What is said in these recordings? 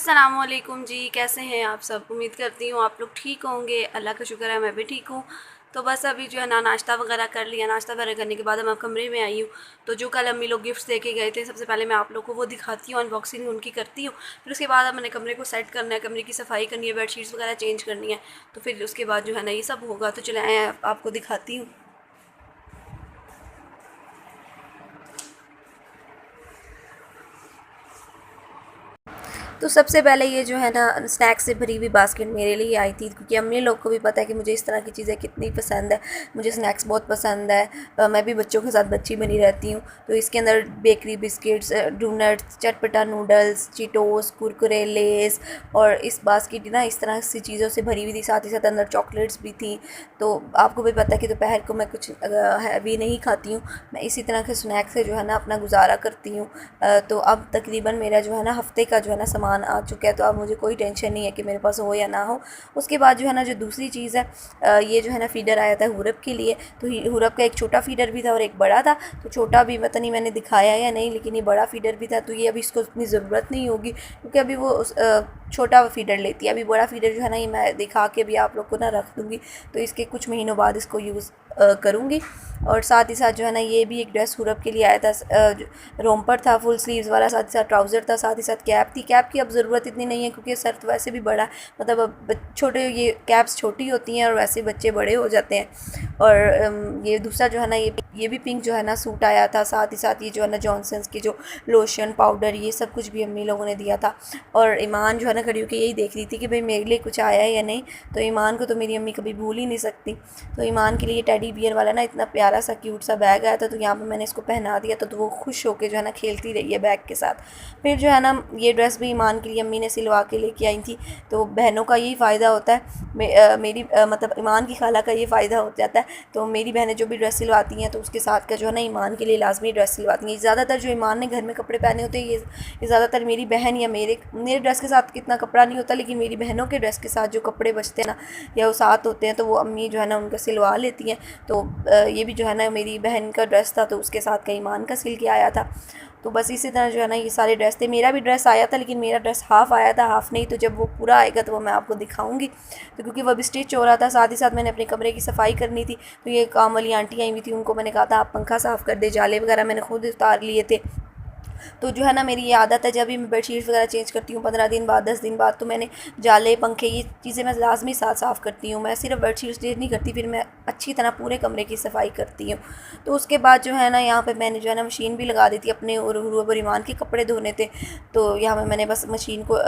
अस्सलामुअलैकुम जी, कैसे हैं आप सब। उम्मीद करती हूँ आप लोग ठीक होंगे। अल्लाह का शुक्र है मैं भी ठीक हूँ। तो बस अभी जो है ना नाश्ता वगैरह कर लिया। नाश्ता वगैरह करने के बाद मैं कमरे में आई हूँ। तो जो कल अम्मी लोग गिफ्ट्स दे के गए थे, सबसे पहले मैं आप लोग को वो दिखाती हूँ, अनबॉक्सिंग उनकी करती हूँ। फिर उसके बाद अब मैंने कमरे को सेट करना है, कमरे की सफाई करनी है, बेडशीट्स वगैरह चेंज करनी है। तो फिर उसके बाद जो है ना ये सब होगा। तो चले आए आपको दिखाती हूँ। तो सबसे पहले ये जो है ना स्नैक्स से भरी हुई बास्केट मेरे लिए आई थी, क्योंकि अम्मी लोग को भी पता है कि मुझे इस तरह की चीज़ें कितनी पसंद है। मुझे स्नैक्स बहुत पसंद है। मैं भी बच्चों के साथ बच्ची बनी रहती हूँ। तो इसके अंदर बेकरी बिस्किट्स, डोनट्स, चटपटा नूडल्स, चिटोस, कुरकुरे, लेस और इस बास्केट ना इस तरह से चीज़ों से भरी हुई थी। साथ ही साथ अंदर चॉकलेट्स भी थी। तो आपको भी पता है कि दोपहर को मैं कुछ हैवी नहीं खाती हूँ। मैं इसी तरह के स्नैक्स से जो है ना अपना गुजारा करती हूँ। तो अब तकरीबन मेरा जो है ना हफ़्ते का जो है ना सामान आ चुका है। तो अब मुझे कोई टेंशन नहीं है कि मेरे पास हो या ना हो। उसके बाद जो है ना जो दूसरी चीज़ है, ये जो है ना फ़ीडर आया था हुरब के लिए। तो हुरब का एक छोटा फ़ीडर भी था और एक बड़ा था। तो छोटा भी पता नहीं मैंने दिखाया या नहीं, लेकिन ये बड़ा फ़ीडर भी था। तो ये अभी इसको इतनी ज़रूरत नहीं होगी, क्योंकि अभी वो छोटा फ़ीडर लेती है। अभी बड़ा फ़ीडर जो है ना ये मैं दिखा के भी आप लोग को ना रख दूँगी। तो इसके कुछ महीनों बाद इसको यूज़ करूँगी। और साथ ही साथ जो है ना ये भी एक ड्रेस हुरब के लिए आया था। रोम्पर था फुल स्लीव्स वाला, साथ ही साथ ट्राउज़र था, साथ ही साथ कैप थी। कैप की अब ज़रूरत इतनी नहीं है, क्योंकि सर तो वैसे भी बड़ा है। मतलब अब छोटे ये कैप्स छोटी होती हैं और वैसे बच्चे बड़े हो जाते हैं। और ये दूसरा जो है ना ये भी पिंक जो है ना सूट आया था। साथ ही साथ ये जो है ना जॉनसन्स की जो लोशन पाउडर ये सब कुछ भी अम्मी लोगों ने दिया था। और ईमान जो है ना खड़ी होकर यही देख रही थी कि भाई मेरे लिए कुछ आया है या नहीं। तो ईमान को तो मेरी अम्मी कभी भूल ही नहीं सकती। तो ईमान के लिए टेडी बियर वाला ना इतना प्यारा सा क्यूट सा बैग आया था। तो यहाँ पे मैंने इसको पहना दिया। तो वो खुश होकर जो है ना खेलती रही है बैग के साथ। फिर जो है ना ये ड्रेस भी ईमान के लिए अम्मी ने सिलवा के लेके आई थी। तो बहनों का यही फ़ायदा होता है। मेरी मतलब ईमान की खाला का ये फ़ायदा हो जाता है। तो मेरी बहनें जो भी ड्रेस सिलवाती हैं तो उसके साथ का जो है ना ईमान के लिए लाजमी ड्रेस सिलवाती हैं। ज़्यादातर जो ईमान ने घर में कपड़े पहने होते हैं ये ज़्यादातर मेरी बहन या मेरे ड्रेस के साथ कितना कपड़ा नहीं होता, लेकिन मेरी बहनों के ड्रेस के साथ जो कपड़े बचते हैं ना या वो साथ होते हैं तो वो अम्मी जो है ना उनका सिलवा लेती हैं। तो ये भी जो है ना मेरी बहन का ड्रेस था, तो उसके साथ का ईमान का सिल के आया था। तो बस इसी तरह जो है ना ये सारे ड्रेस थे। मेरा भी ड्रेस आया था, लेकिन मेरा ड्रेस हाफ़ आया था, हाफ़ नहीं। तो जब वो पूरा आएगा तो वो मैं आपको दिखाऊंगी। तो क्योंकि वो अभी स्टिच हो रहा था, साथ ही साथ मैंने अपने कमरे की सफाई करनी थी। तो ये काम वाली आंटी आई हुई थी, उनको मैंने कहा था आप पंखा साफ़ कर दे। जाले वगैरह मैंने खुद उतार लिए थे। तो जो है ना मेरी ये आदत है, जब भी मैं बेडशीट्स वगैरह चेंज करती हूँ 15 दिन बाद, 10 दिन बाद, तो मैंने जाले पंखे ये चीज़ें मैं लाजमी साथ साफ़ करती हूँ। मैं सिर्फ बेडशीट्स चेंज नहीं करती, फिर मैं अच्छी तरह पूरे कमरे की सफाई करती हूँ। तो उसके बाद जो है ना यहाँ पे मैंने जो है ना मशीन भी लगा दी थी अपने और ईमान के कपड़े धोने थे। तो यहाँ पे मैंने बस मशीन को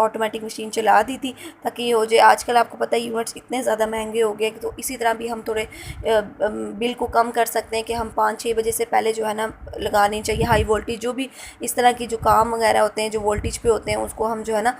ऑटोमेटिक मशीन चला दी थी, ताकि ये हो जाए। आजकल आपको पता है यूनिट्स इतने ज़्यादा महंगे हो गए। तो इसी तरह भी हम थोड़े बिल को कम कर सकते हैं कि हम 5-6 बजे से पहले जो है ना लगानी चाहिए हाई वोल्टेज। जो भी इस तरह की जो काम वगैरह होते हैं जो वोल्टेज पे होते हैं, उसको हम जो है ना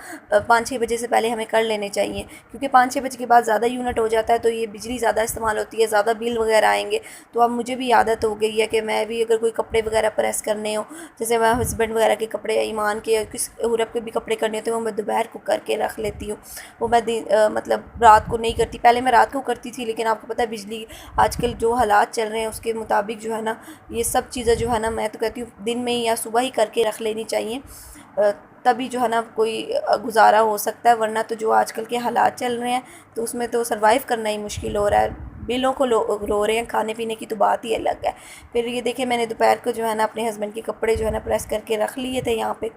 5-6 बजे से पहले हमें कर लेने चाहिए। क्योंकि 5-6 बजे के बाद ज़्यादा यूनिट हो जाता है तो ये बिजली ज़्यादा इस्तेमाल होती है, ज़्यादा बिल वगैरह आएंगे। तो अब मुझे भी आदत हो गई है कि मैं भी अगर कोई कपड़े वगैरह प्रेस करने हो, जैसे मैं हस्बैंड वगैरह के कपड़े, ईमान के, किस हुरब के भी कपड़े करने होते हैं, वो मैं दोपहर को करके रख लेती हूँ। वो मैं मतलब रात को नहीं करती। पहले मैं रात को करती थी, लेकिन आपको पता है बिजली आजकल जो हालात चल रहे हैं उसके मुताबिक जो है ना ये सब चीज़ें जो है ना मैं तो कहती हूँ दिन में ही या सुबह ही करके रख लेनी चाहिए। तभी जो है ना कोई गुजारा हो सकता है। वरना तो जो आजकल के हालात चल रहे हैं तो उसमें तो सरवाइव करना ही मुश्किल हो रहा है। बिलों को रो रहे हैं, खाने पीने की तो बात ही अलग है। फिर ये देखें मैंने दोपहर को जो है ना अपने हस्बैंड के कपड़े जो है ना प्रेस करके रख लिए थे यहाँ पे,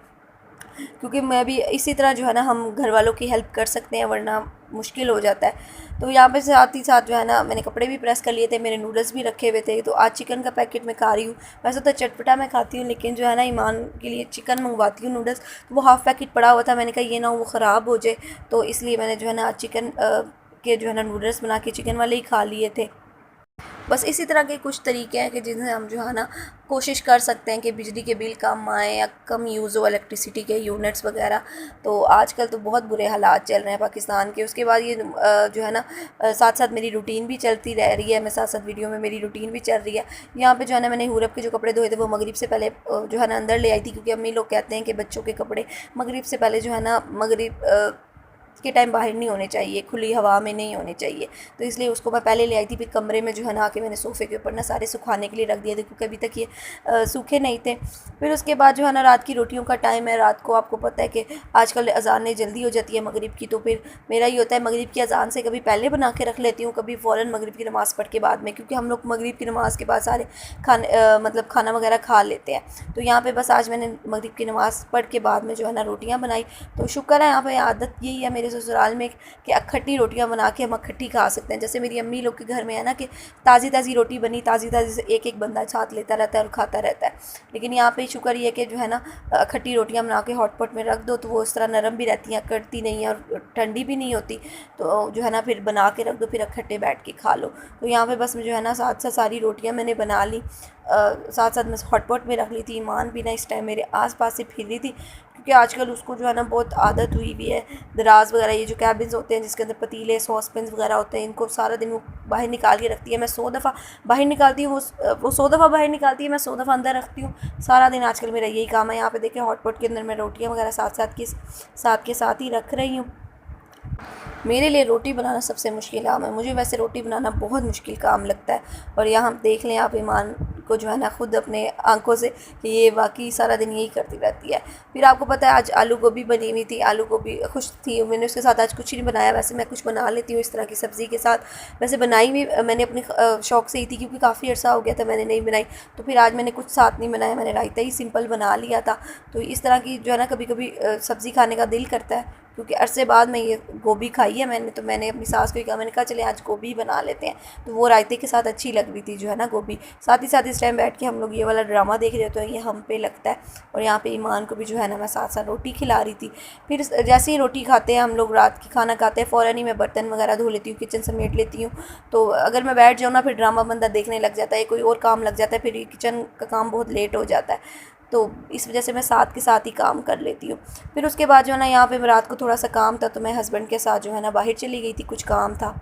क्योंकि मैं भी इसी तरह जो है ना हम घर वालों की हेल्प कर सकते हैं, वरना मुश्किल हो जाता है। तो यहाँ पे साथ ही साथ जो है ना मैंने कपड़े भी प्रेस कर लिए थे, मेरे नूडल्स भी रखे हुए थे। तो आज चिकन का पैकेट मैं खा रही हूँ। वैसे तो चटपटा मैं खाती हूँ, लेकिन जो है ना ईमान के लिए चिकन मंगवाती हूँ नूडल्स। तो वो हाफ़ पैकेट पड़ा हुआ था, मैंने कहा ये ना वो ख़राब हो जाए। तो इसलिए मैंने जो है ना आज चिकन के जो है ना नूडल्स बना के चिकन वाले ही खा लिए थे। बस इसी तरह के कुछ तरीके हैं कि जिनसे हम जो है ना कोशिश कर सकते हैं कि बिजली के बिल कम आए या कम यूज़ हो इलेक्ट्रिसिटी के यूनिट्स वगैरह। तो आजकल तो बहुत बुरे हालात चल रहे हैं पाकिस्तान के। उसके बाद ये जो है ना साथ साथ मेरी रूटीन भी चलती रह रही है। मैं साथ साथ वीडियो में मेरी रूटीन भी चल रही है। यहाँ पे जो है ना मैंने हुरब के जो कपड़े धोए थे वो मगरिब से पहले जो है ना अंदर ले आई थी, क्योंकि अम्मी लोग कहते हैं कि बच्चों के कपड़े मगरिब से पहले जो है ना मगरिब के टाइम बाहर नहीं होने चाहिए, खुली हवा में नहीं होने चाहिए। तो इसलिए उसको मैं पहले ले आई थी, फिर कमरे में जो है ना आके मैंने सोफ़े के ऊपर ना सारे सुखाने के लिए रख दिए थे, क्योंकि अभी तक ये सूखे नहीं थे। फिर उसके बाद जो है ना रात की रोटियों का टाइम है, रात को आपको पता है कि आजकल अज़ानें जल्दी हो जाती है मगरिब की, तो फिर मेरा ये होता है मगरिब की अज़ान से कभी पहले बना के रख लेती हूँ, कभी फ़ौरन मगरिब की नमाज़ पढ़ के बाद में, क्योंकि हम लोग मगरिब की नमाज़ के बाद सारे मतलब खाना वगैरह खा लेते हैं। तो यहाँ पे बस आज मैंने मगरिब की नमाज़ पढ़ के बाद में जो है ना रोटियाँ बनाई। तो शुक्र है यहाँ पे आदत यही है मेरे ससुराल में कि अखट्टी रोटियाँ बना के हम अखट्टी खा सकते हैं। जैसे मेरी अम्मी लोग के घर में है ना कि ताज़ी ताज़ी रोटी बनी, ताज़ी ताज़ी से एक एक बंदा साथ लेता रहता है और खाता रहता है। लेकिन यहाँ पे शुक्र ये कि जो है ना खट्टी रोटियाँ बना के हॉटपॉट में रख दो तो वो उस तरह नरम भी रहती हैं, कटती नहीं है और ठंडी भी नहीं होती। तो जो है ना फिर बना के रख दो, फिर इकट्ठे बैठ के खा लो। तो यहाँ पे बस जो है ना साथ साथ सारी रोटियाँ मैंने बना ली, साथ साथ मैं हॉटपॉट में रख ली थी। ईमान भी ना इस टाइम मेरे आसपास से फिर रही थी, क्योंकि आजकल उसको जो है ना बहुत आदत हुई हुई है। दराज वगैरह ये जो कैबिन्स होते हैं जिसके अंदर पतीले सॉसपेंस वगैरह होते हैं, इनको सारा दिन वो बाहर निकाल के रखती है। मैं 100 दफ़ा बाहर निकालती हूँ, वो 100 दफ़ा बाहर निकालती है, मैं 100 दफ़ा अंदर रखती हूँ। सारा दिन आजकल मेरा यही काम है। यहाँ पे देखिए हॉटपॉट के अंदर मैं रोटियाँ वगैरह साथ के साथ ही रख रही हूँ। मेरे लिए रोटी बनाना सबसे मुश्किल काम है। मुझे वैसे रोटी बनाना बहुत मुश्किल काम लगता है, और यहाँ हम देख लें आप ईमान को जो है ना खुद अपने आंखों से कि ये वाकई सारा दिन यही करती रहती है। फिर आपको पता है आज आलू गोभी बनी हुई थी, आलू गोभी खुश थी, मैंने उसके साथ आज कुछ नहीं बनाया। वैसे मैं कुछ बना लेती हूँ इस तरह की सब्ज़ी के साथ, वैसे बनाई भी मैंने अपने शौक़ से ही थी, क्योंकि काफ़ी अर्सा हो गया था मैंने नहीं बनाई। तो फिर आज मैंने कुछ साथ नहीं बनाया, मैंने रायता ही सिंपल बना लिया था। तो इस तरह की जो है ना कभी कभी सब्ज़ी खाने का दिल करता है, क्योंकि अरसे बाद में ये गोभी खाई है मैंने। तो मैंने अपनी सास को ही कहा, मैंने कहा चले आज गोभी बना लेते हैं। तो वो रायते के साथ अच्छी लग रही थी जो है ना गोभी। साथ ही साथ इस टाइम बैठ के हम लोग ये वाला ड्रामा देख रहे होते हैं, ये हम पे लगता है। और यहाँ पे ईमान को भी जो है ना मैं साथ साथ रोटी खिला रही थी। फिर जैसे ही रोटी खाते हैं हम लोग, रात की खाना खाते हैं, फ़ौरन ही मैं बर्तन वगैरह धो लेती हूँ, किचन समेट लेती हूँ। तो अगर मैं बैठ जाऊँ ना फिर ड्रामा बंदा देखने लग जाता है, कोई और काम लग जाता है, फिर किचन का काम बहुत लेट हो जाता है। तो इस वजह से मैं साथ के साथ ही काम कर लेती हूँ। फिर उसके बाद जो है ना यहाँ पे रात को थोड़ा सा काम था, तो मैं हस्बैंड के साथ जो है ना बाहर चली गई थी, कुछ काम था।